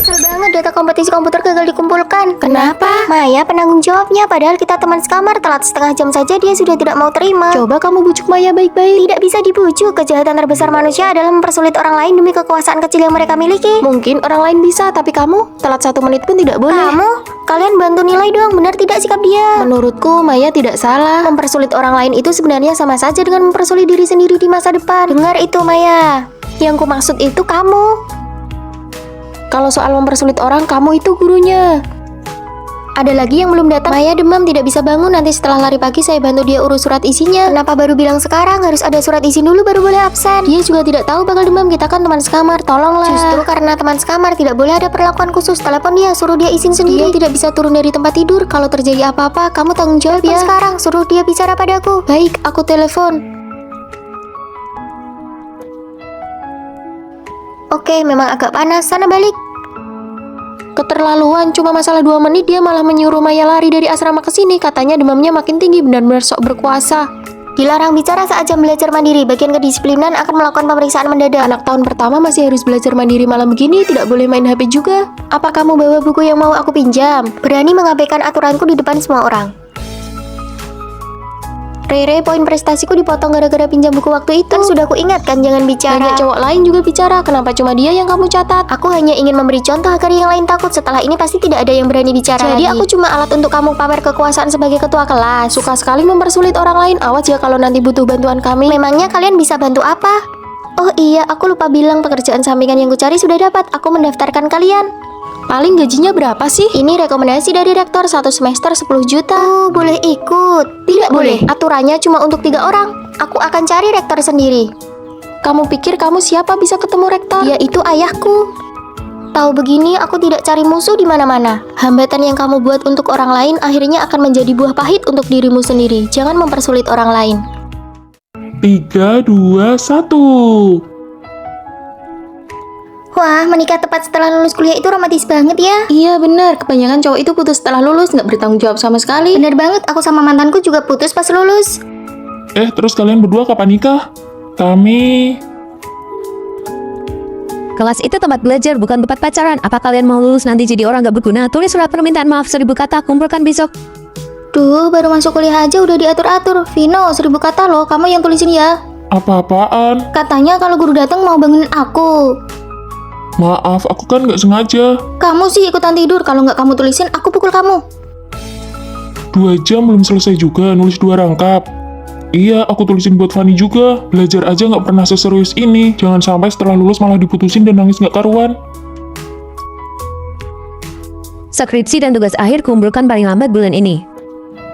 Kesel banget data kompetisi komputer gagal dikumpulkan. Kenapa? Maya penanggung jawabnya, padahal kita teman sekamar. Telat setengah jam saja dia sudah tidak mau terima. Coba kamu bujuk Maya baik-baik. Tidak bisa dibujuk. Kejahatan terbesar manusia adalah mempersulit orang lain demi kekuasaan kecil yang mereka miliki. Mungkin orang lain bisa, tapi kamu telat 1 menit pun tidak boleh. Kalian bantu nilai dong, benar tidak sikap dia? Menurutku Maya tidak salah. Mempersulit orang lain itu sebenarnya sama saja dengan mempersulit diri sendiri di masa depan. Dengar itu Maya. Yang ku maksud itu kamu. Kalau soal mempersulit orang, kamu itu gurunya. Ada lagi yang belum datang. Maya demam tidak bisa bangun. Nanti setelah lari pagi saya bantu dia urus surat isinya. Kenapa baru bilang sekarang? Harus ada surat izin dulu baru boleh absen. Dia juga tidak tahu bakal demam. Kita kan teman sekamar, tolonglah. Justru karena teman sekamar tidak boleh ada perlakuan khusus. Telepon dia, suruh dia izin sendiri. Dia tidak bisa turun dari tempat tidur. Kalau terjadi apa-apa, kamu tanggung jawab ya. Sekarang suruh dia bicara padaku. Baik, aku telepon. Oke, memang agak panas. Sana balik. Keterlaluan, cuma masalah 2 menit dia malah menyuruh Maya lari dari asrama ke sini. Katanya demamnya makin tinggi, benar-benar sok berkuasa. Dilarang bicara saat jam belajar mandiri. Bagian kedisiplinan akan melakukan pemeriksaan mendadak. Anak tahun pertama masih harus belajar mandiri malam begini, tidak boleh main HP juga. Apa kamu bawa buku yang mau aku pinjam? Berani mengabaikan aturanku di depan semua orang. Rere, poin prestasiku dipotong gara-gara pinjam buku waktu itu. Kan sudah ku ingatkan jangan bicara. Banyak cowok lain juga bicara, kenapa cuma dia yang kamu catat? Aku hanya ingin memberi contoh agar yang lain takut. Setelah ini pasti tidak ada yang berani bicara Jadi lagi. aku cuma alat untuk kamu pamer kekuasaan sebagai ketua kelas. Suka sekali mempersulit orang lain. Awas ya kalau nanti butuh bantuan kami. Memangnya kalian bisa bantu apa? Oh iya, aku lupa bilang pekerjaan sampingan yang ku cari sudah dapat. Aku mendaftarkan kalian. Paling gajinya berapa sih? Ini rekomendasi dari rektor, 1 semester 10 juta. Oh, boleh ikut? Tidak boleh. Aturannya cuma untuk 3 orang. Aku akan cari rektor sendiri. Kamu pikir kamu siapa bisa ketemu rektor? Dia itu ayahku. Tahu begini, aku tidak cari musuh di mana-mana. Hambatan yang kamu buat untuk orang lain akhirnya akan menjadi buah pahit untuk dirimu sendiri. Jangan mempersulit orang lain. 3, 2, 1. Wah, menikah tepat setelah lulus kuliah itu romantis banget ya. Iya benar, kebanyakan cowok itu putus setelah lulus, nggak bertanggung jawab sama sekali. Bener banget, aku sama mantanku juga putus pas lulus. Terus kalian berdua kapan nikah? Kami... Kelas itu tempat belajar, bukan tempat pacaran. Apa kalian mau lulus nanti jadi orang gak berguna? Tulis surat permintaan maaf 1000 kata, kumpulkan besok. Duh, baru masuk kuliah aja udah diatur-atur. Vino, 1000 kata loh, kamu yang tulisin ya. Apa-apaan? Katanya kalau guru datang mau bangunin aku. Maaf, aku kan nggak sengaja. Kamu sih ikutan tidur, kalau nggak kamu tulisin, aku pukul kamu. 2 jam belum selesai juga, nulis 2 rangkap. Iya, aku tulisin buat Fanny juga. Belajar aja nggak pernah seserius ini. Jangan sampai setelah lulus malah diputusin dan nangis nggak karuan. Skripsi dan tugas akhir kumpulkan paling lambat bulan ini.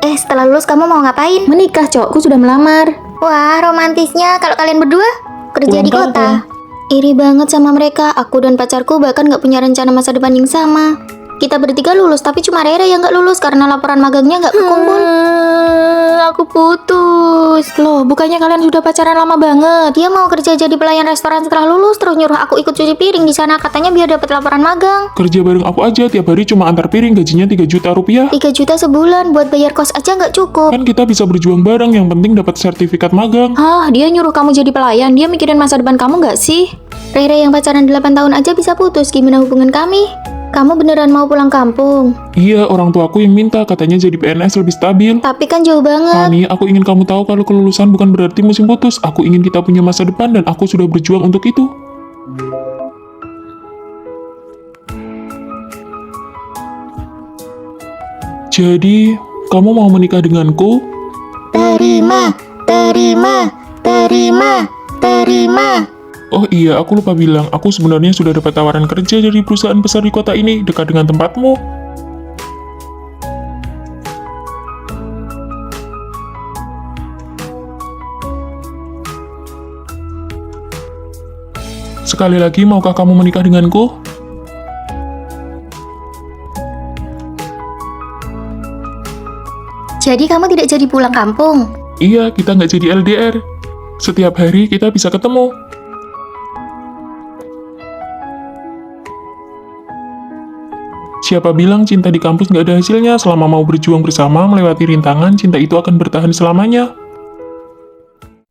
Setelah lulus kamu mau ngapain? Menikah, cowokku sudah melamar. Wah, romantisnya. Kalau kalian berdua kerja Pulang di kota. kampung. Iri banget sama mereka. Aku dan pacarku bahkan nggak punya rencana masa depan yang sama. Kita bertiga lulus, tapi cuma Rere yang nggak lulus karena laporan magangnya nggak kekumpul. Aku putus. Loh, bukannya kalian sudah pacaran lama banget? Dia mau kerja jadi pelayan restoran setelah lulus, terus nyuruh aku ikut cuci piring di sana, katanya biar dapat laporan magang. Kerja bareng aku aja, tiap hari cuma antar piring, gajinya 3 juta rupiah. 3 juta sebulan, buat bayar kos aja nggak cukup. Kan kita bisa berjuang bareng, yang penting dapat sertifikat magang. Hah, dia nyuruh kamu jadi pelayan. Dia mikirin masa depan kamu nggak sih? Rere yang pacaran 8 tahun aja bisa putus, gimana hubungan kami? Kamu beneran mau pulang kampung? Iya, orang tuaku yang minta, katanya jadi PNS lebih stabil. Tapi kan jauh banget. Fanny, aku ingin kamu tahu kalau kelulusan bukan berarti musim putus. Aku ingin kita punya masa depan dan aku sudah berjuang untuk itu. Jadi, kamu mau menikah denganku? Terima, terima, terima, terima. Oh iya, aku lupa bilang, aku sebenarnya sudah dapat tawaran kerja dari perusahaan besar di kota ini, dekat dengan tempatmu. Sekali lagi, maukah kamu menikah denganku? Jadi kamu tidak jadi pulang kampung? Iya, kita nggak jadi LDR. Setiap hari kita bisa ketemu. Siapa bilang cinta di kampus nggak ada hasilnya? Selama mau berjuang bersama, melewati rintangan, cinta itu akan bertahan selamanya.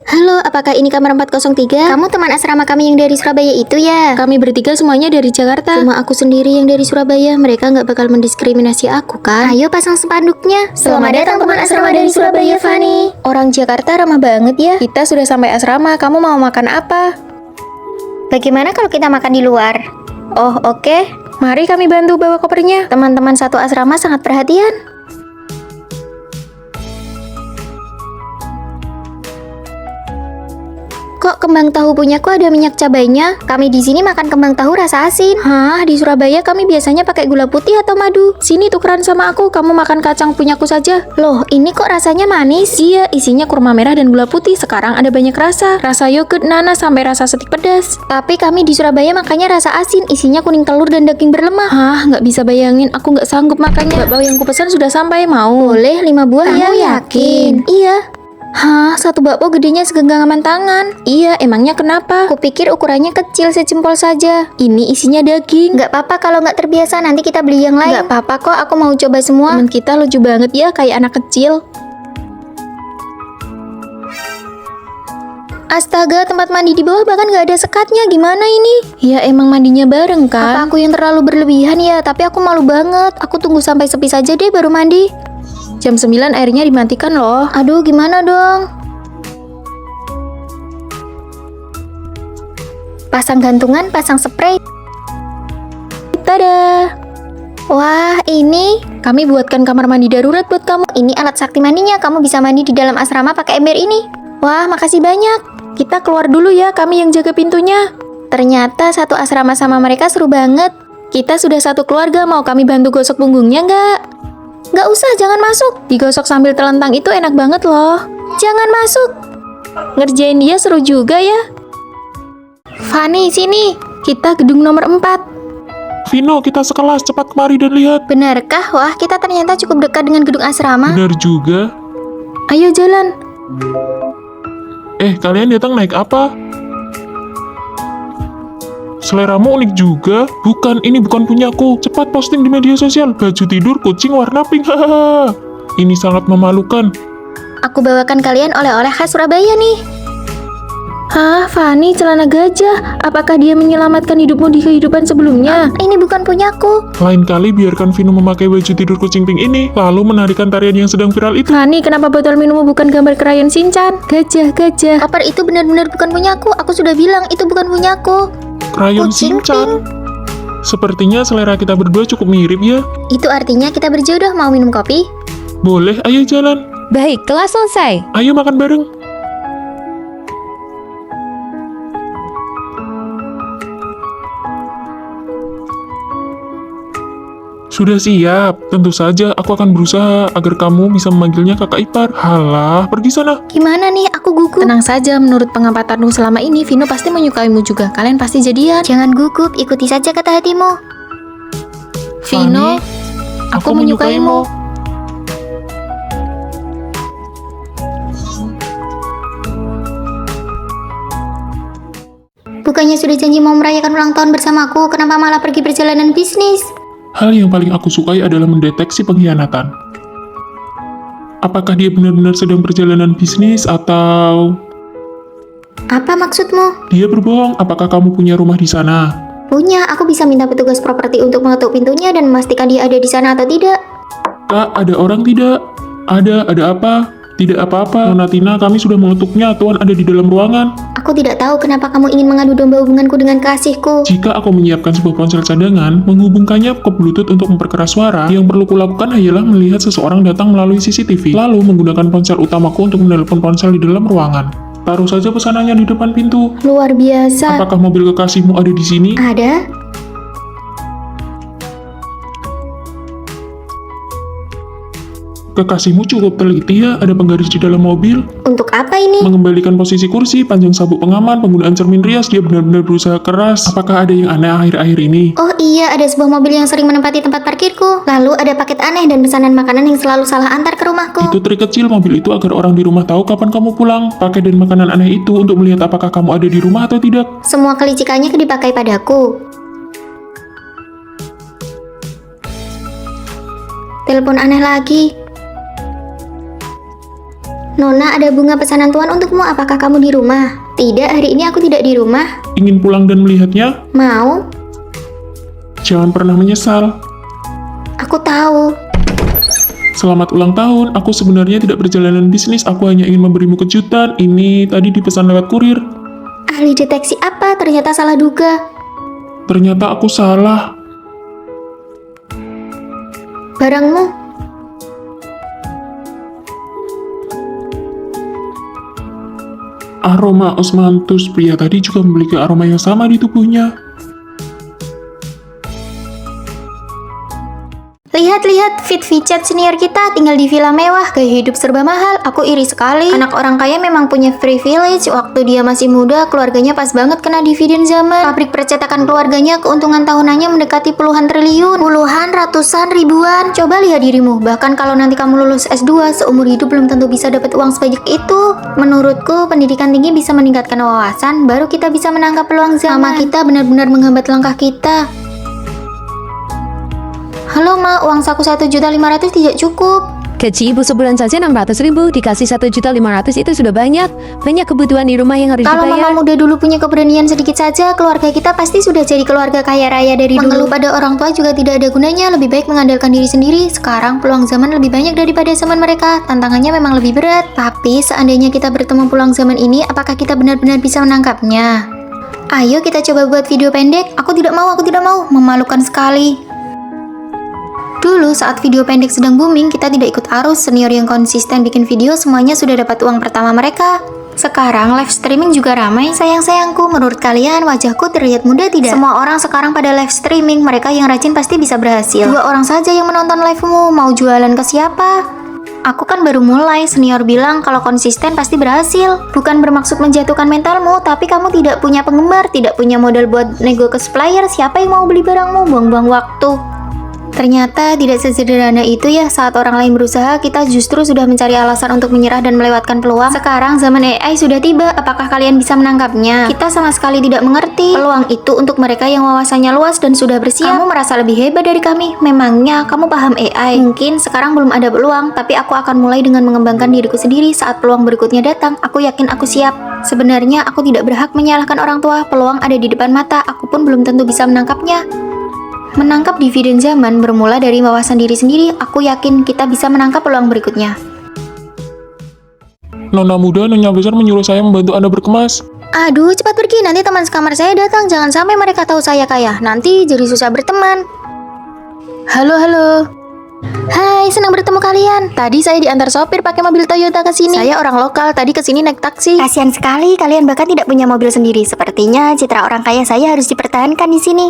Halo, apakah ini kamar 403? Kamu teman asrama kami yang dari Surabaya itu ya? Kami bertiga semuanya dari Jakarta. Cuma aku sendiri yang dari Surabaya. Mereka nggak bakal mendiskriminasi aku kan? Ayo pasang spanduknya. Selamat datang teman asrama dari Surabaya, Fani. Orang Jakarta ramah banget ya. Kita sudah sampai asrama, kamu mau makan apa? Bagaimana kalau kita makan di luar? Oh, oke. Mari kami bantu bawa kopernya. Teman-teman satu asrama sangat perhatian. Kok kembang tahu punyaku ada minyak cabainya? Kami di sini makan kembang tahu rasa asin. Hah, di Surabaya kami biasanya pakai gula putih atau madu. Sini tukeran sama aku, kamu makan kacang punyaku saja. Loh, ini kok rasanya manis? Iya, isinya kurma merah dan gula putih. Sekarang ada banyak rasa. Rasa yogurt, nanas, sampai rasa stik pedas. Tapi kami di Surabaya makannya rasa asin, isinya kuning telur dan daging berlemak. Hah, nggak bisa bayangin, aku nggak sanggup makannya. Bakpao yang kupesan sudah sampai, mau? Boleh 5 buah Kamu ya? yakin? Iya. Hah, satu bakpao gedenya segenggaman tangan. Iya, emangnya kenapa? Kupikir ukurannya kecil sejempol saja. Ini isinya daging. Nggak apa-apa kalau nggak terbiasa, nanti kita beli yang lain. Nggak apa-apa kok, aku mau coba semua. Temen kita lucu banget ya, kayak anak kecil. Astaga, tempat mandi di bawah bahkan nggak ada sekatnya. Gimana ini? Ya emang mandinya bareng Apa kan? aku yang terlalu berlebihan ya? Tapi aku malu banget. Aku tunggu sampai sepi saja deh baru mandi. Jam 9 airnya dimatikan loh. Aduh, gimana dong? Pasang gantungan, pasang spray. Tada! Wah, ini Kami buatkan kamar mandi darurat buat kamu. ini alat sakti mandinya. Kamu bisa mandi di dalam asrama pakai ember ini. Wah, makasih banyak. Kita keluar dulu ya, kami yang jaga pintunya. Ternyata satu asrama sama mereka seru banget. Kita sudah satu keluarga, mau kami bantu gosok punggungnya nggak? Nggak usah, jangan masuk. Digosok sambil telentang itu enak banget loh. Jangan masuk. Ngerjain dia seru juga ya. Fani, sini. Kita gedung nomor 4. Vino, kita sekelas, cepat kemari dan lihat. Benarkah? Wah, kita ternyata cukup dekat dengan gedung asrama. Benar juga. Ayo jalan. Kalian datang naik apa? Seleramu unik juga. Bukan, ini bukan punyaku. Cepat posting di media sosial. Baju tidur kucing warna pink. Hahaha. Ini sangat memalukan. Aku bawakan kalian oleh-oleh khas Surabaya nih. Hah, Fani, celana gajah. Apakah dia menyelamatkan hidupmu di kehidupan sebelumnya? Ini bukan punyaku. Lain kali biarkan Vino memakai baju tidur kucing pink ini, lalu menarikan tarian yang sedang viral itu. Fani, kenapa botol minummu bukan gambar krayon Shinchan? Gajah, gajah. Koper itu benar-benar bukan punyaku. Aku sudah bilang itu bukan punyaku. Krayon Kucing Shinchan. Sepertinya selera kita berdua cukup mirip ya. Itu artinya kita berjodoh. Mau minum kopi? Boleh, ayo jalan. Baik, kelas selesai. Ayo makan bareng. Sudah siap. Tentu saja aku akan berusaha agar kamu bisa memanggilnya kakak ipar. Halah, pergi sana. Gimana nih? Aku gugup. Tenang saja, menurut pengampatanmu selama ini, Vino pasti menyukaimu juga. Kalian pasti jadian. Jangan gugup, ikuti saja kata hatimu. Vino, aku menyukaimu. Bukannya sudah janji mau merayakan ulang tahun bersamaku, kenapa malah pergi perjalanan bisnis? Hal yang paling aku sukai adalah mendeteksi pengkhianatan. Apakah dia benar-benar sedang perjalanan bisnis atau Apa maksudmu? dia berbohong? Apakah kamu punya rumah di sana? Punya, aku bisa minta petugas properti untuk mengetuk pintunya dan memastikan dia ada di sana atau tidak. Kak, ada orang tidak? Ada apa? Tidak apa-apa, Nona Tina, kami sudah mengetuknya, Tuan ada di dalam ruangan. Aku tidak tahu kenapa kamu ingin mengadu domba hubunganku dengan kekasihku. Jika aku menyiapkan sebuah ponsel cadangan, menghubungkannya ke Bluetooth untuk memperkeras suara, yang perlu kulakukan hanyalah melihat seseorang datang melalui CCTV, lalu menggunakan ponsel utamaku untuk menelepon ponsel di dalam ruangan. Taruh saja pesanannya di depan pintu. Luar biasa. Apakah mobil kekasihmu ada di sini? Ada? Kekasihmu cukup teliti ya, ada penggaris di dalam mobil. Untuk apa ini? Mengembalikan posisi kursi, panjang sabuk pengaman, penggunaan cermin rias, dia benar-benar berusaha keras. Apakah ada yang aneh akhir-akhir ini? Oh iya, ada sebuah mobil yang sering menempati tempat parkirku. Lalu ada paket aneh dan pesanan makanan yang selalu salah antar ke rumahku. Itu trik kecil mobil itu agar orang di rumah tahu kapan kamu pulang. Pakai dan makanan aneh itu untuk melihat apakah kamu ada di rumah atau tidak. Semua kelicikannya dipakai padaku. Telepon aneh lagi. Nona, ada bunga pesanan Tuan untukmu. Apakah kamu di rumah? Tidak, hari ini aku tidak di rumah. Ingin pulang dan melihatnya? Mau? Jangan pernah menyesal. Aku tahu. Selamat ulang tahun, aku sebenarnya tidak perjalanan bisnis, aku hanya ingin memberimu kejutan. Ini tadi dipesan lewat kurir. Ahli deteksi apa? Ternyata salah duga. Ternyata aku salah. Barangmu? Aroma osmanthus, pria tadi juga memiliki aroma yang sama di tubuhnya. Lihat-lihat, fit Vichat senior kita tinggal di villa mewah, gaya hidup serba mahal. Aku iri sekali. Anak orang kaya memang punya privilege. Waktu dia masih muda, keluarganya pas banget kena dividen zaman. Pabrik percetakan keluarganya keuntungan tahunannya mendekati puluhan triliun. Puluhan, ratusan, ribuan. Coba lihat dirimu. Bahkan kalau nanti kamu lulus S2, seumur hidup belum tentu bisa dapat uang sebanyak itu. Menurutku, pendidikan tinggi bisa meningkatkan wawasan, baru kita bisa menangkap peluang zaman. Mama kita benar-benar menghambat langkah kita. Halo Ma, uang saku 1.500.000 tidak cukup. Gaji ibu sebulan saja 600.000, dikasih 1.500.000 itu sudah banyak. Banyak kebutuhan di rumah yang harus Kalau dibayar. mama muda dulu punya keberanian sedikit saja, keluarga kita pasti sudah jadi keluarga kaya raya dari dulu. Mengeluh pada orang tua juga tidak ada gunanya, lebih baik mengandalkan diri sendiri. Sekarang peluang zaman lebih banyak daripada zaman mereka, tantangannya memang lebih berat. Tapi seandainya kita bertemu peluang zaman ini, apakah kita benar-benar bisa menangkapnya? Ayo kita coba buat video pendek. Aku tidak mau, memalukan sekali. Dulu saat video pendek sedang booming, kita tidak ikut arus. Senior yang konsisten bikin video semuanya sudah dapat uang pertama mereka. Sekarang live streaming juga ramai. Sayang-sayangku, menurut kalian wajahku terlihat muda tidak? Semua orang sekarang pada live streaming, mereka yang rajin pasti bisa berhasil. 2 orang saja yang menonton livemu, mau jualan ke siapa? Aku kan baru mulai, senior bilang kalau konsisten pasti berhasil. Bukan bermaksud menjatuhkan mentalmu, tapi kamu tidak punya penggemar, tidak punya modal buat nego ke supplier, siapa yang mau beli barangmu? Buang-buang waktu. Ternyata tidak sesederhana itu ya. Saat orang lain berusaha, kita justru sudah mencari alasan untuk menyerah dan melewatkan peluang. Sekarang zaman AI sudah tiba, apakah kalian bisa menangkapnya? Kita sama sekali tidak mengerti. Peluang itu untuk mereka yang wawasannya luas dan sudah bersiap. Kamu merasa lebih hebat dari kami. Memangnya kamu paham AI? Mungkin sekarang belum ada peluang, tapi aku akan mulai dengan mengembangkan diriku sendiri. Saat peluang berikutnya datang, aku yakin aku siap. Sebenarnya aku tidak berhak menyalahkan orang tua. Peluang ada di depan mata, aku pun belum tentu bisa menangkapnya. Menangkap dividen zaman bermula dari wawasan diri sendiri. Aku yakin kita bisa menangkap peluang berikutnya. Nona muda, Nyonya besar menyuruh saya membantu Anda berkemas. Aduh, cepat pergi, nanti teman sekamar saya datang. Jangan sampai mereka tahu saya kaya. Nanti jadi susah berteman. Halo. Hai, senang bertemu kalian. Tadi saya diantar sopir pakai mobil Toyota ke sini. Saya orang lokal, tadi ke sini naik taksi. Kasihan sekali, kalian bahkan tidak punya mobil sendiri. Sepertinya citra orang kaya saya harus dipertahankan di sini.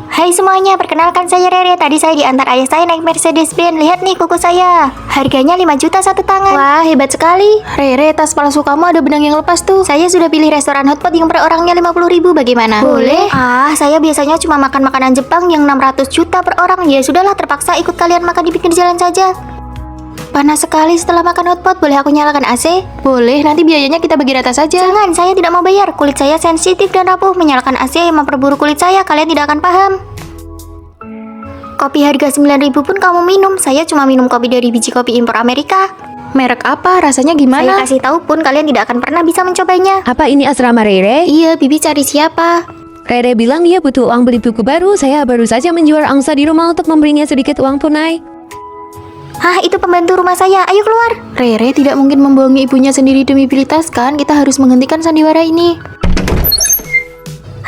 Hai semuanya, perkenalkan saya Rere. Tadi saya diantar ayah saya naik Mercedes-Benz. Lihat nih kuku saya. Harganya 5 juta satu tangan. Wah, hebat sekali. Rere, tas palsu kamu ada benang yang lepas tuh. Saya sudah pilih restoran hotpot yang per orangnya 50.000. Bagaimana? Boleh. Saya biasanya cuma makan makanan Jepang yang 600 juta per orang. Ya sudahlah, terpaksa ikut kalian makan di pinggir jalan saja. Panas sekali setelah makan hotpot. Boleh aku nyalakan AC? Boleh, nanti biayanya kita bagi rata saja. Jangan, saya tidak mau bayar. Kulit saya sensitif dan rapuh. Menyalakan AC memperburuk kulit saya. Kalian tidak akan paham. Kopi harga 9.000 pun kamu minum. Saya cuma minum kopi dari biji kopi impor Amerika. Merek apa? Rasanya gimana? Saya kasih tahu pun kalian tidak akan pernah bisa mencobanya. Apa ini asrama Rere? Iya, Bibi cari siapa? Rere bilang dia butuh uang beli buku baru. Saya baru saja menjual angsa di rumah untuk memberinya sedikit uang tunai. Hah, itu pembantu rumah saya. Ayo keluar. Rere tidak mungkin membohongi ibunya sendiri demi prioritas kan? Kita harus menghentikan sandiwara ini.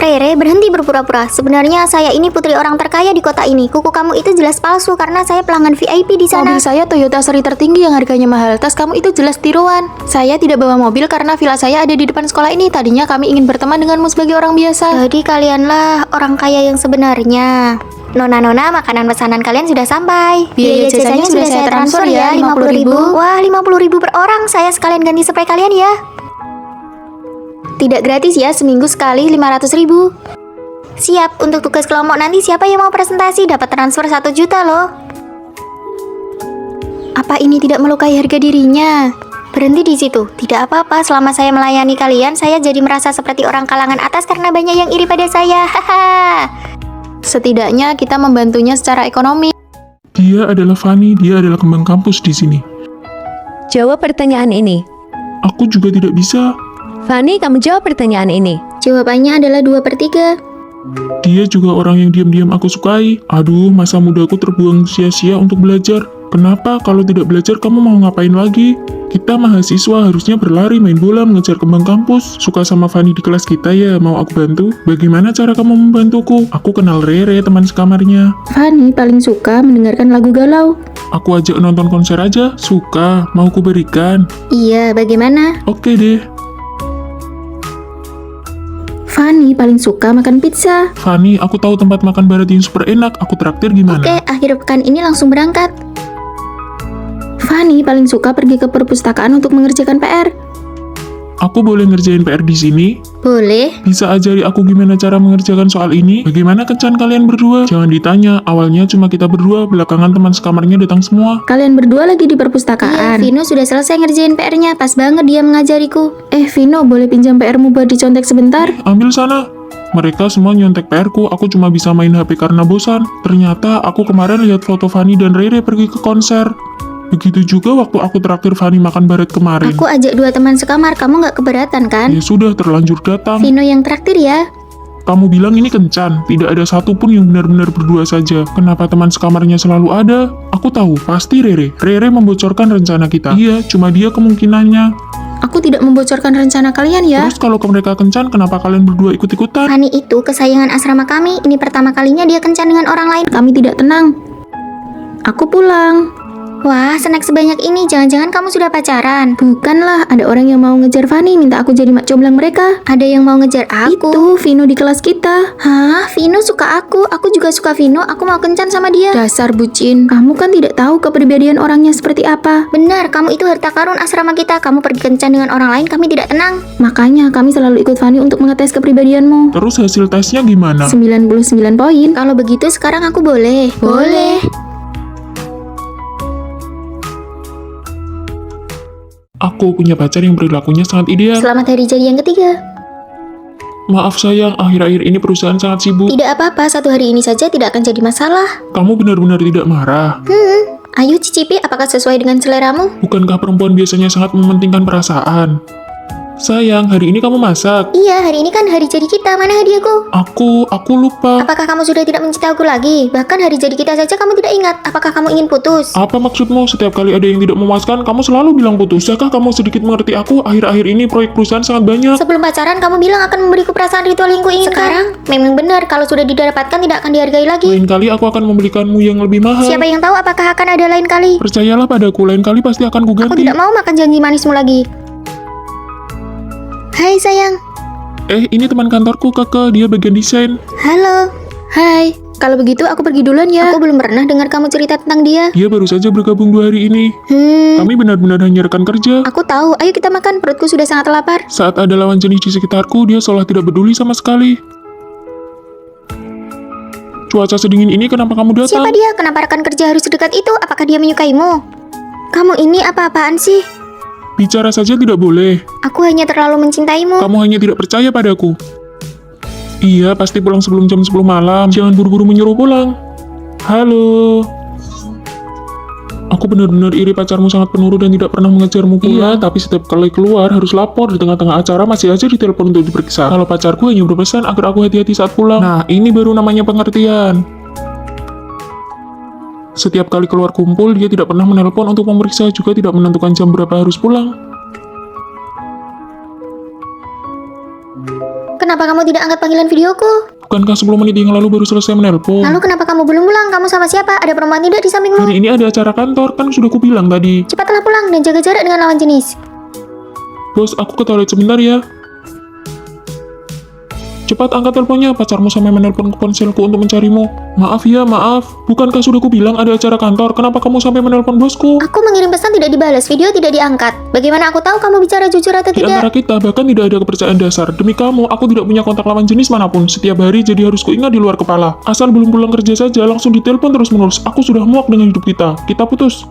Rere, berhenti berpura-pura. Sebenarnya saya ini putri orang terkaya di kota ini. Kuku kamu itu jelas palsu karena saya pelanggan VIP di sana. Mobil saya Toyota seri tertinggi yang harganya mahal. Tas kamu itu jelas tiruan. Saya tidak bawa mobil karena villa saya ada di depan sekolah ini. Tadinya kami ingin berteman denganmu sebagai orang biasa. Jadi kalianlah orang kaya yang sebenarnya. Nona, makanan pesanan kalian sudah sampai. Biaya jasanya sudah saya transfer ya, 50.000. Wah, 50.000 per orang. Saya sekalian ganti spray kalian ya. Tidak gratis ya, seminggu sekali 500.000. Siap, untuk tugas kelompok nanti siapa yang mau presentasi dapat transfer 1 juta loh. Apa ini tidak melukai harga dirinya? Berhenti di situ. Tidak apa-apa, selama saya melayani kalian, saya jadi merasa seperti orang kalangan atas karena banyak yang iri pada saya. Haha. Setidaknya kita membantunya secara ekonomi. Dia adalah Fanny, dia adalah kembang kampus di sini. Jawab pertanyaan ini. Aku juga tidak bisa. Fanny, kamu jawab pertanyaan ini. Jawabannya adalah 2/3. Dia juga orang yang diam-diam aku sukai. Aduh, masa mudaku terbuang sia-sia untuk belajar. Kenapa kalau tidak belajar kamu mau ngapain lagi? Kita mahasiswa harusnya berlari, main bola, mengejar kembang kampus. Suka sama Fanny di kelas kita ya, mau aku bantu? Bagaimana cara kamu membantuku? Aku kenal Rere, teman sekamarnya. Fanny paling suka mendengarkan lagu galau. Aku ajak nonton konser aja. Suka, mau ku berikan. Iya, bagaimana? Oke deh. Fanny paling suka makan pizza. Fanny, aku tahu tempat makan barat yang super enak. Aku traktir gimana? Oke, akhir pekan ini langsung berangkat. Fanny paling suka pergi ke perpustakaan untuk mengerjakan PR. Aku boleh ngerjain PR di sini? Boleh. Bisa ajari aku gimana cara mengerjakan soal ini? Bagaimana kencan kalian berdua? Jangan ditanya, awalnya cuma kita berdua, belakangan teman sekamarnya datang semua. Kalian berdua lagi di Iya, perpustakaan. Vino sudah selesai ngerjain PR-nya. Pas banget dia mengajariku. Vino, boleh pinjam PR-mu buat dicontek sebentar? Ambil sana. Mereka semua nyontek PR-ku, aku cuma bisa main HP karena bosan. Ternyata aku kemarin lihat foto Fanny dan Rere pergi ke konser. Begitu juga waktu aku traktir Fanny makan baret kemarin. Aku ajak 2 teman sekamar, kamu nggak keberatan kan? Ya sudah, terlanjur datang. Vino yang traktir ya. Kamu bilang ini kencan, tidak ada satupun yang benar-benar berdua saja. Kenapa teman sekamarnya selalu ada? Aku tahu, pasti Rere. Rere membocorkan rencana kita. Iya, cuma dia kemungkinannya. Aku tidak membocorkan rencana kalian ya. Terus kalau mereka kencan, kenapa kalian berdua ikut-ikutan? Fanny itu kesayangan asrama kami. Ini pertama kalinya dia kencan dengan orang lain. Kami tidak tenang. Aku pulang. Wah, snack sebanyak ini. Jangan-jangan kamu sudah pacaran. Bukanlah, ada orang yang mau ngejar Fanny, minta aku jadi mak comblang mereka. Ada yang mau ngejar aku. Itu Vino di kelas kita. Hah? Vino suka aku. Aku juga suka Vino. Aku mau kencan sama dia. Dasar bucin. Kamu kan tidak tahu kepribadian orangnya seperti apa. Benar, kamu itu harta karun asrama kita. Kamu pergi kencan dengan orang lain, kami tidak tenang. Makanya kami selalu ikut Fanny untuk mengetes kepribadianmu. Terus hasil tesnya gimana? 99 poin. Kalau begitu sekarang aku boleh. Boleh. Aku punya pacar yang perilakunya sangat ideal. Selamat hari jadi yang ketiga. Maaf sayang, akhir-akhir ini perusahaan sangat sibuk. Tidak apa-apa, 1 hari ini saja tidak akan jadi masalah. Kamu benar-benar tidak marah. Ayo cicipi, apakah sesuai dengan seleramu? Bukankah perempuan biasanya sangat mementingkan perasaan? Sayang, hari ini kamu masak. Iya, hari ini kan hari jadi kita. Mana hadiahku? Aku lupa. Apakah kamu sudah tidak mencintai aku lagi? Bahkan hari jadi kita saja kamu tidak ingat. Apakah kamu ingin putus? Apa maksudmu? Setiap kali ada yang tidak memuaskan, kamu selalu bilang putus. Bisakah kamu sedikit mengerti aku? Akhir-akhir ini proyek perusahaan sangat banyak. Sebelum pacaran kamu bilang akan memberiku perasaan ritual yang kuinginkan. Sekarang memang benar, kalau sudah didapatkan tidak akan dihargai lagi. Lain kali aku akan membelikanmu yang lebih mahal. Siapa yang tahu apakah akan ada lain kali? Percayalah padaku, lain kali pasti akan Aku kuganti. tidak mau makan janji manismu lagi. Hai sayang. Ini teman kantorku, Kakak. Dia bagian desain. Halo. Hai, kalau begitu aku pergi duluan ya. Aku belum pernah dengar kamu cerita tentang dia. Dia baru saja bergabung 2 hari ini. Kami benar-benar hanya rekan kerja. Aku tahu. Ayo kita makan. Perutku sudah sangat lapar. Saat ada lawan jenis di sekitarku, dia seolah tidak peduli sama sekali. Cuaca sedingin ini kenapa kamu datang? Siapa dia? Kenapa rekan kerja harus sedekat itu? Apakah dia menyukaimu? Kamu ini apa-apaan sih? Bicara saja tidak boleh. Aku hanya terlalu mencintaimu. Kamu hanya tidak percaya padaku. Iya, pasti pulang sebelum jam 10 malam. Jangan buru-buru menyuruh pulang. Halo. Aku benar-benar iri pacarmu sangat penurut dan tidak pernah mengejarmu pulang. Tapi setiap kali keluar harus lapor. Di tengah-tengah acara masih aja ditelepon untuk diperiksa. Kalau pacarku hanya berpesan agar aku hati-hati saat pulang. Nah, ini baru namanya pengertian. Setiap kali keluar kumpul, dia tidak pernah menelpon untuk memeriksa, juga tidak menentukan jam berapa harus pulang. Kenapa kamu tidak angkat panggilan videoku? Bukankah 10 menit yang lalu baru selesai menelpon? Lalu kenapa kamu belum pulang? Kamu sama siapa? Ada perempuan tidak di sampingmu? Hari ini ada acara kantor, kan sudah kubilang tadi. Cepatlah pulang dan jaga jarak dengan lawan jenis. Bos, aku ke toilet sebentar ya. Cepat angkat teleponnya, pacarmu sampai menelpon ke ponselku untuk mencarimu. Maaf ya, maaf. Bukankah sudah kubilang ada acara kantor, kenapa kamu sampai menelpon bosku? Aku mengirim pesan tidak dibalas, video tidak diangkat. Bagaimana aku tahu kamu bicara jujur atau Di antara tidak? kita, bahkan tidak ada kepercayaan dasar. Demi kamu, aku tidak punya kontak lawan jenis manapun. Setiap hari jadi harus kuingat di luar kepala. Asal belum pulang kerja saja, langsung ditelepon terus-menerus. Aku sudah muak dengan hidup kita. Kita putus.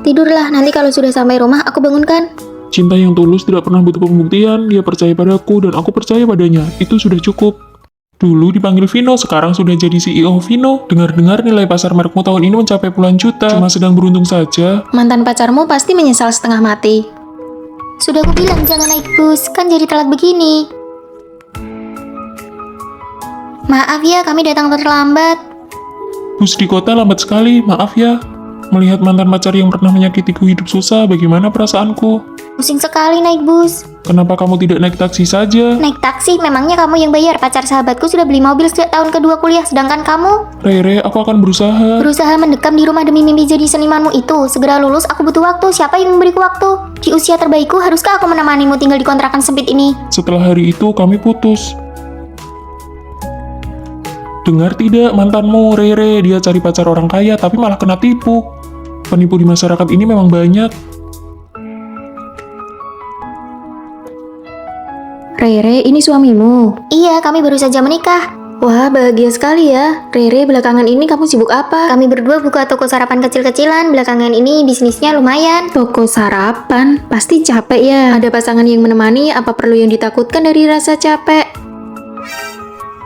Tidurlah, nanti kalau sudah sampai rumah aku bangunkan. Cinta yang tulus tidak pernah butuh pembuktian, dia percaya padaku dan aku percaya padanya. Itu sudah cukup. Dulu dipanggil Vino, sekarang sudah jadi CEO Vino. Dengar-dengar nilai pasar merekmu tahun ini mencapai puluhan juta. Cuma sedang beruntung saja. Mantan pacarmu pasti menyesal setengah mati. Sudah aku bilang jangan naik bus, kan jadi telat begini. Maaf ya, kami datang terlambat. Bus di kota lambat sekali, maaf ya. Melihat mantan pacar yang pernah menyakitiku hidup susah, bagaimana perasaanku? Pusing sekali naik bus. Kenapa kamu tidak naik taksi saja? Naik taksi, memangnya kamu yang bayar. Pacar sahabatku sudah beli mobil sejak tahun kedua kuliah, sedangkan kamu Rere, aku akan berusaha. berusaha mendekam di rumah demi mimpi jadi senimanmu itu. Segera lulus, aku butuh waktu. Siapa yang memberiku waktu? Di usia terbaikku, haruskah aku menemanimu tinggal di kontrakan sempit ini? Setelah hari itu, kami putus. Dengar tidak, mantanmu, Rere, dia cari pacar orang kaya, tapi malah kena tipu. Penipu di masyarakat ini memang banyak. Rere, ini suamimu. Iya, kami baru saja menikah. Wah, bahagia sekali ya. Rere, belakangan ini kamu sibuk apa? Kami berdua buka toko sarapan kecil-kecilan. Belakangan ini bisnisnya lumayan. Toko sarapan? Pasti capek ya. Ada pasangan yang menemani, apa perlu yang ditakutkan dari rasa capek?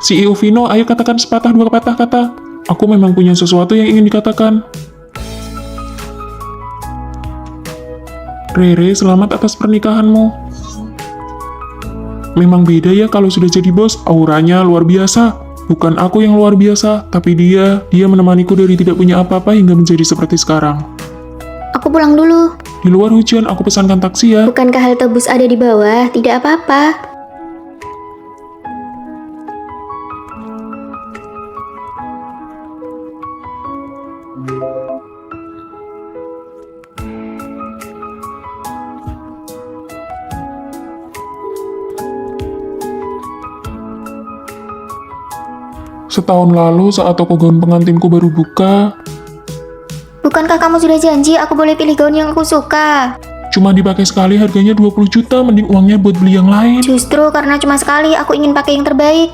CEO Vino, ayo katakan sepatah dua patah kata. Aku memang punya sesuatu yang ingin dikatakan. Rere, selamat atas pernikahanmu. Memang beda ya kalau sudah jadi bos, auranya luar biasa. Bukan aku yang luar biasa, tapi dia menemaniku dari tidak punya apa-apa hingga menjadi seperti sekarang. Aku pulang dulu. Di luar hujan, aku pesankan taksi ya. Bukankah halte bus ada di bawah? Tidak apa-apa. Setahun lalu saat toko gaun pengantinku baru buka, Bukankah kamu sudah janji aku boleh pilih gaun yang aku suka? cuma dipakai sekali harganya 20 juta, mending uangnya buat beli yang lain. Justru karena cuma sekali, aku ingin pakai yang terbaik.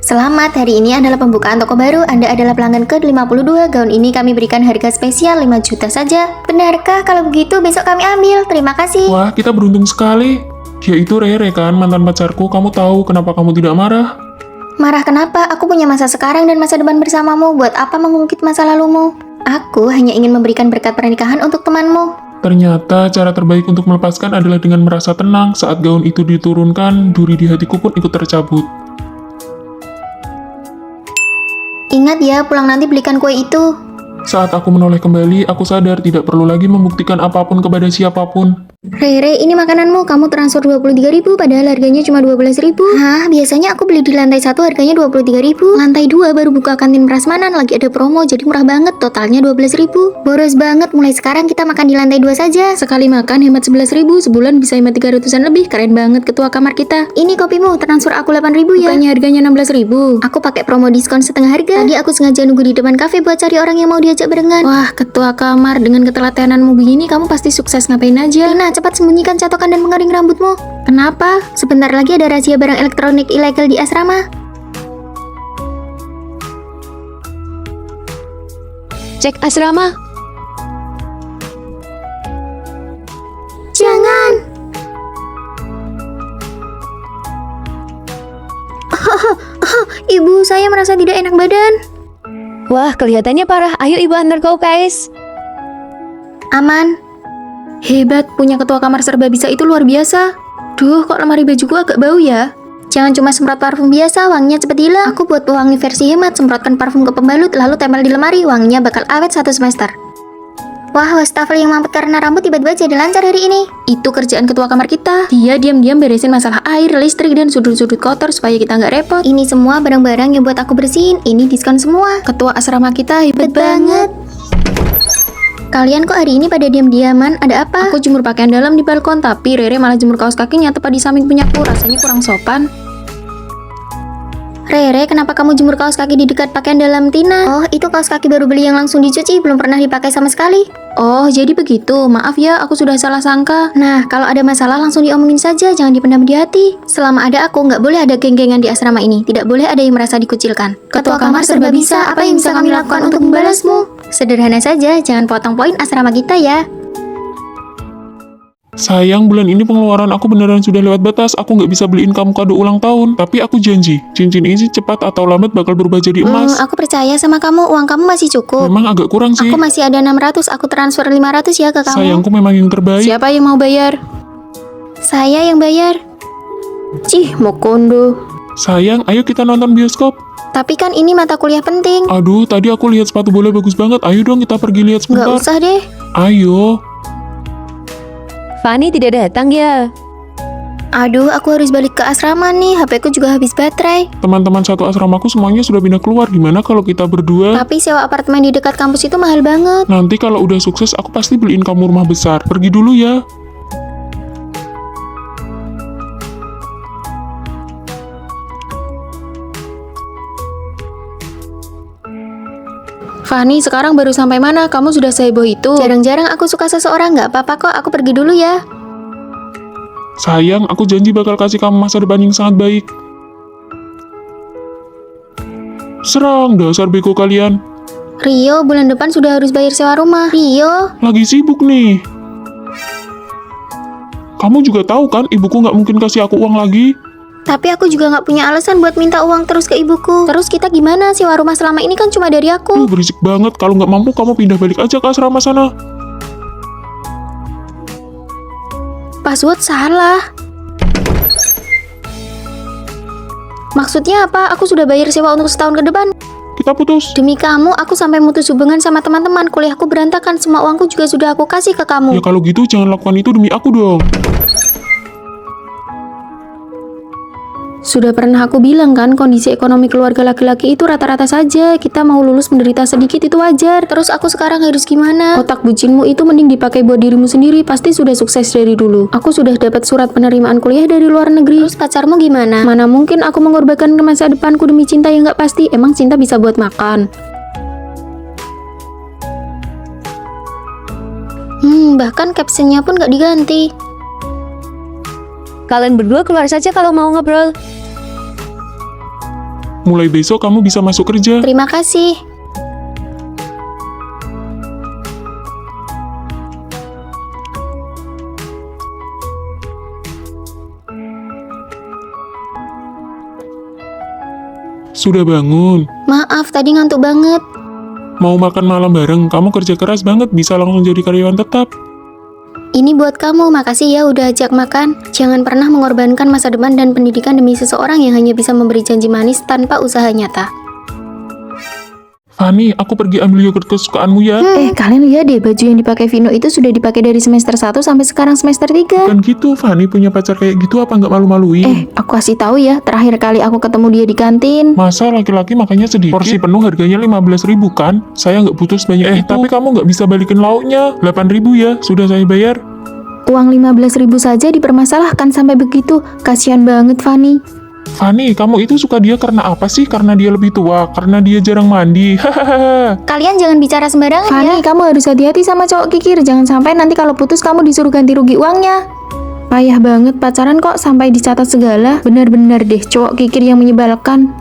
Selamat, hari ini adalah pembukaan toko baru. Anda adalah pelanggan ke-52. Gaun ini kami berikan harga spesial 5 juta saja. Benarkah? Kalau begitu besok kami ambil. Terima kasih. Wah, kita beruntung sekali. Dia itu Rere kan, mantan pacarku. Kamu tahu kenapa kamu tidak marah? Marah kenapa? Aku punya masa sekarang dan masa depan bersamamu. Buat apa mengungkit masa lalumu? Aku hanya ingin memberikan berkat pernikahan untuk temanmu. Ternyata cara terbaik untuk melepaskan adalah dengan merasa tenang. Saat gaun itu diturunkan, duri di hatiku pun ikut tercabut. Ingat ya, pulang nanti belikan kue itu. Saat aku menoleh kembali, aku sadar tidak perlu lagi membuktikan apapun kepada siapapun. Rere, ini makananmu. Kamu transfer 23.000 padahal harganya cuma 12.000. Hah, biasanya aku beli di lantai 1 harganya 23.000. Lantai 2 baru buka kantin prasmanan, lagi ada promo jadi murah banget, totalnya 12.000. Boros banget, mulai sekarang kita makan di lantai 2 saja. Sekali makan hemat 11.000, sebulan bisa hemat 300-an lebih. Keren banget ketua kamar kita. Ini kopimu, transfer aku 8.000 ya. Bukannya harganya 16.000. Aku pakai promo diskon setengah harga. Tadi aku sengaja nunggu di depan kafe buat cari orang yang mau diajak barengan. Wah, ketua kamar, dengan ketelatenanmu begini kamu pasti sukses, ngapain aja? Rina, cepat sembunyikan catokan dan pengering rambutmu. Kenapa? Sebentar lagi ada razia barang elektronik ilegal di asrama. Cek asrama. Jangan. Ibu, saya merasa tidak enak badan. Wah, kelihatannya parah. Ayo ibu antar kau guys. Aman. Hebat, punya ketua kamar serba bisa itu luar biasa. Duh, kok lemari bajuku agak bau ya? Jangan cuma semprot parfum biasa, wanginya cepet hilang. Aku buat pewangi versi hemat, semprotkan parfum ke pembalut, lalu tempel di lemari, wanginya bakal awet 1 semester. Wah, wastafel yang mampet karena rambut tiba-tiba jadi lancar hari ini. Itu kerjaan ketua kamar kita. Dia diam-diam beresin masalah air, listrik, dan sudut-sudut kotor supaya kita nggak repot. Ini semua barang-barang yang buat aku bersihin, ini diskon semua. Ketua asrama kita hebat Hebat banget. Kalian kok hari ini pada diam-diaman? Ada apa? Aku jemur pakaian dalam di balkon, tapi Rere malah jemur kaos kakinya tepat di samping punyaku. Rasanya kurang sopan. Rere, kenapa kamu jemur kaos kaki di dekat pakaian dalam Tina? Oh, itu kaos kaki baru beli yang langsung dicuci, belum pernah dipakai sama sekali. Oh, jadi begitu. Maaf ya, aku sudah salah sangka. Nah, kalau ada masalah langsung diomongin saja, jangan dipendam di hati. Selama ada aku, nggak boleh ada geng-gengan di asrama ini. Tidak boleh ada yang merasa dikucilkan. Ketua kamar serba bisa, apa yang bisa kami lakukan untuk membalasmu? Sederhana saja, jangan potong poin asrama kita ya. Sayang, bulan ini pengeluaran aku beneran sudah lewat batas. Aku nggak bisa beliin kamu kado ulang tahun. Tapi aku janji, cincin ini cepat atau lambat bakal berubah jadi emas. Aku percaya sama kamu, uang kamu masih cukup. Memang agak kurang sih. Aku masih ada 600, aku transfer 500 ya ke kamu. Sayangku memang yang terbaik. Siapa yang mau bayar? Saya yang bayar. Cih, Mokondo. Sayang, ayo kita nonton bioskop. Tapi kan ini mata kuliah penting. Aduh, tadi aku lihat sepatu bola bagus banget. Ayo dong kita pergi lihat Nggak sebentar. usah deh. Ayo. Fanny tidak datang ya? Aduh, aku harus balik ke asrama nih. HP ku juga habis baterai. Teman-teman satu asramaku semuanya sudah pindah keluar. Gimana kalau kita berdua? Tapi sewa apartemen di dekat kampus itu mahal banget. Nanti kalau udah sukses, aku pasti beliin kamu rumah besar. Pergi dulu ya. Fanny, sekarang baru sampai mana? Kamu sudah seheboh itu? Jarang-jarang aku suka seseorang, nggak apa-apa kok. Aku pergi dulu ya. Sayang, aku janji bakal kasih kamu masa depan yang sangat baik. Serang, dasar bego kalian. Rio, bulan depan sudah harus bayar sewa rumah. Rio, Lagi sibuk nih. Kamu juga tahu kan, ibuku nggak mungkin kasih aku uang lagi. tapi aku juga nggak punya alasan buat minta uang terus ke ibuku. Terus kita gimana? Sewa rumah selama ini kan cuma dari aku. Berisik banget. Kalau nggak mampu, kamu pindah balik aja ke asrama sana. Password salah. Maksudnya apa? Aku sudah bayar sewa untuk setahun ke depan. Kita putus. Demi kamu, aku sampai mutus hubungan sama teman-teman. Kuliahku berantakan, semua uangku juga sudah aku kasih ke kamu. Ya kalau gitu, jangan lakukan itu demi aku dong. Sudah pernah aku bilang kan, kondisi ekonomi keluarga laki-laki itu rata-rata saja. Kita mau lulus menderita sedikit itu wajar. Terus aku sekarang harus gimana? Otak bucinmu itu mending dipakai buat dirimu sendiri. Pasti sudah sukses dari dulu. Aku sudah dapat surat penerimaan kuliah dari luar negeri. Terus pacarmu gimana? Mana mungkin aku mengorbankan ke masa depanku demi cinta yang gak pasti. Emang cinta bisa buat makan? Bahkan captionnya pun gak diganti. Kalian berdua keluar saja kalau mau ngobrol. Mulai besok kamu bisa masuk kerja. Terima kasih. Sudah bangun. Maaf, tadi ngantuk banget. Mau makan malam bareng, kamu kerja keras banget, bisa langsung jadi karyawan tetap. Ini buat kamu, makasih ya udah ajak makan. Jangan pernah mengorbankan masa depan dan pendidikan demi seseorang yang hanya bisa memberi janji manis tanpa usaha nyata. Fanny, aku pergi ambil yogurt kesukaanmu ya. Kalian lihat deh, baju yang dipakai Vino itu sudah dipakai dari semester 1 sampai sekarang semester 3. Kan gitu, Fanny punya pacar kayak gitu apa nggak malu-maluin? Aku kasih tahu ya, terakhir kali aku ketemu dia di kantin. Masa laki-laki makannya sedikit? Porsi penuh harganya 15.000 kan? Saya nggak butuh sebanyak itu. Tapi kamu nggak bisa balikin lauknya. 8.000 ya, sudah saya bayar. Uang 15.000 saja dipermasalahkan sampai begitu. Kasihan banget Fanny. Fanny, kamu itu suka dia karena apa sih? Karena dia lebih tua? Karena dia jarang mandi? Hahaha. Kalian jangan bicara sembarangan Fanny, ya. kamu harus hati-hati sama cowok kikir. Jangan sampai nanti kalau putus kamu disuruh ganti rugi uangnya. Payah banget pacaran kok sampai dicatat segala. Benar-benar deh cowok kikir yang menyebalkan.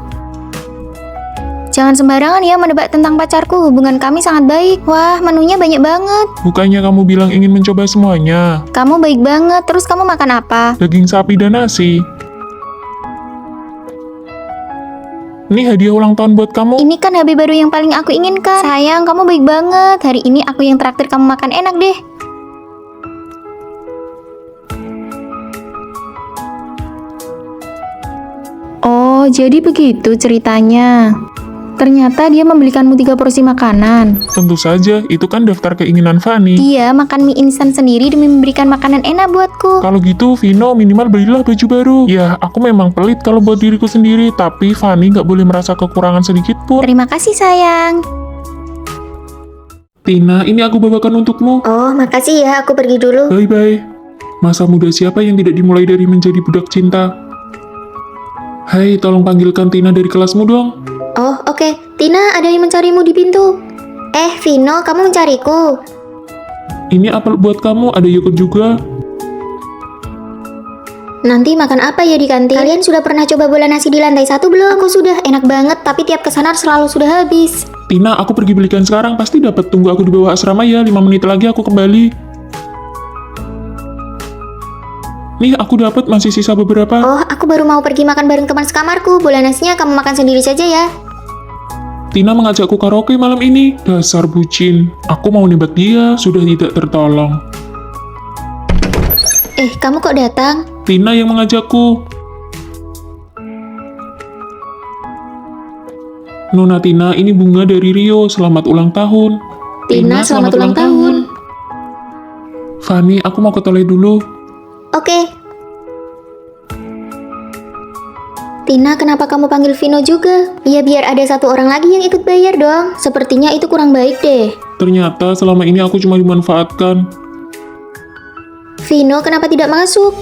Jangan sembarangan ya menebak tentang pacarku. Hubungan kami sangat baik. Wah, menunya banyak banget. Bukannya kamu bilang ingin mencoba semuanya? Kamu baik banget. Terus kamu makan apa? Daging sapi dan nasi. Ini hadiah ulang tahun buat kamu. Ini kan HP baru yang paling aku inginkan. Sayang, kamu baik banget. Hari ini aku yang traktir kamu makan enak deh. Oh, jadi begitu ceritanya. Ternyata dia membelikanmu 3 porsi makanan. Tentu saja, itu kan daftar keinginan Fanny. Dia makan mie instan sendiri demi memberikan makanan enak buatku. Kalau gitu, Vino minimal belilah baju baru. Ya, aku memang pelit kalau buat diriku sendiri, tapi Fanny nggak boleh merasa kekurangan sedikit pun. Terima kasih sayang. Tina, ini aku bawakan untukmu. Oh, makasih ya. Aku pergi dulu. Bye-bye. Masa muda siapa yang tidak dimulai dari menjadi budak cinta? Hai, tolong panggilkan Tina dari kelasmu dong. Oh, oke. Tina, ada yang mencarimu di pintu. Vino, kamu mencariku? Ini apel buat kamu, ada yogurt juga. Nanti makan apa ya di kantin? Kalian sudah pernah coba bola nasi di lantai 1 belum? Aku sudah, enak banget, tapi tiap kesana selalu sudah habis. Tina, aku pergi belikan sekarang, pasti dapat. Tunggu aku di bawah asrama ya, 5 menit lagi aku kembali. Nih, aku dapat, masih sisa beberapa. Oh, aku baru mau pergi makan bareng teman sekamarku. Bola nasinya kamu makan sendiri saja ya. Tina mengajakku karaoke malam ini. Dasar bucin. Aku mau nembak dia, sudah tidak tertolong. Kamu kok datang? Tina yang mengajakku. Nona Tina, ini bunga dari Rio. Selamat ulang tahun. Tina, selamat ulang tahun. Fanny, aku mau ke toilet dulu. Oke. Tina, kenapa kamu panggil Vino juga? Ya biar ada satu orang lagi yang ikut bayar dong. Sepertinya itu kurang baik deh. Ternyata selama ini aku cuma dimanfaatkan. Vino, kenapa tidak masuk?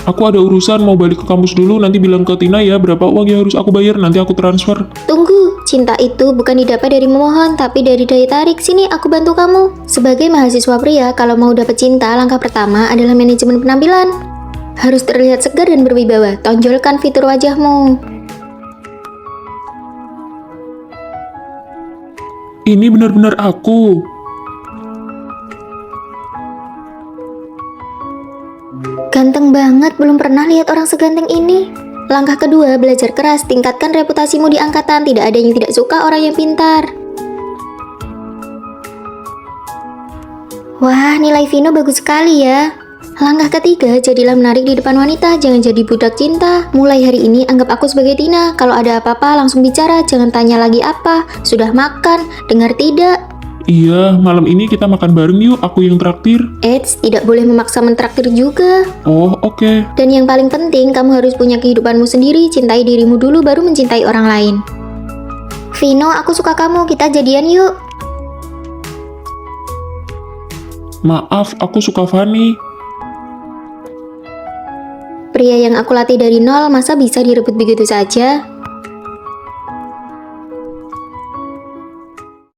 Aku ada urusan, mau balik ke kampus dulu. Nanti bilang ke Tina ya berapa uang yang harus aku bayar. Nanti aku transfer. Tunggu, cinta itu bukan didapat dari memohon, tapi dari daya tarik. Sini, aku bantu kamu. Sebagai mahasiswa pria, kalau mau dapat cinta, langkah pertama adalah manajemen penampilan. Harus terlihat segar dan berwibawa. Tonjolkan fitur wajahmu. Ini benar-benar aku. Ganteng banget, belum pernah lihat orang seganteng ini. Langkah kedua, belajar keras, tingkatkan reputasimu di angkatan. Tidak ada yang tidak suka orang yang pintar. Wah, nilai Vino bagus sekali ya. Langkah ketiga, jadilah menarik di depan wanita, jangan jadi budak cinta. Mulai hari ini, anggap aku sebagai Tina. Kalau ada apa-apa, langsung bicara, jangan tanya lagi apa. Sudah makan, dengar tidak? Iya, malam ini kita makan bareng yuk, aku yang traktir. Eits, tidak boleh memaksa mentraktir juga. Oh, oke. Dan yang paling penting, kamu harus punya kehidupanmu sendiri, cintai dirimu dulu baru mencintai orang lain. Vino, aku suka kamu, kita jadian yuk. Maaf, aku suka Fanny. Pria yang aku latih dari nol, masa bisa direbut begitu saja?